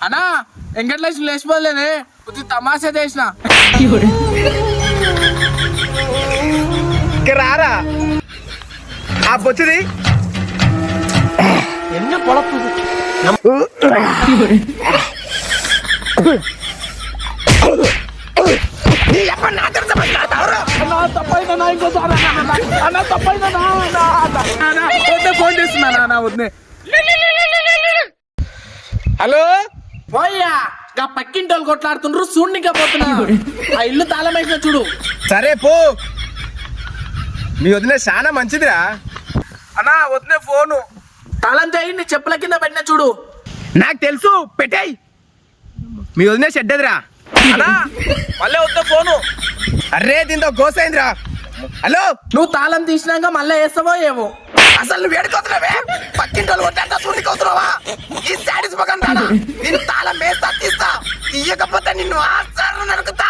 అన్నా వెంకటలక్ష్మి లేచిపోలేదే కొద్ది తమాషా చేసిన రారా ఆ బొచ్చుది ఎన్న పొడపు ఫోన్ చేస్తున్నా వద్దే హలో పోయ్యా గా పక్కింటి వాళ్ళు కొట్లాడుతుండ్రు చూడనిక పోతున్నా ఆ ఇల్లు తాళం వేసిన చూడు. సరే పో. మీ వదిలే చాలా మంచిదిరా. అన్నా వద్దే ఫోను తాళం చేయండి చెప్పుల కింద పెట్టిన చూడు. నాకు తెలుసు పెట్టాయి. మీ వదిలే చెడ్డదిరా. అన్నా మళ్ళీ వద్దే ఫోను. అర్రే దీంతో గోసైందిరా. హలో నువ్వు తాళం తీసినాక మళ్ళీ వేస్తావో ఏమో. అసలు నువ్వు వేడుకోతున్నావే పక్కింటి వాళ్ళు కొట్టాక సూర్యకోతున్నావా ఈ శాడీస్ పక్కన నేను తాళం వేస్తా తీస్తా తీయకపోతే నిన్ను ఆచారం నరుకుతా.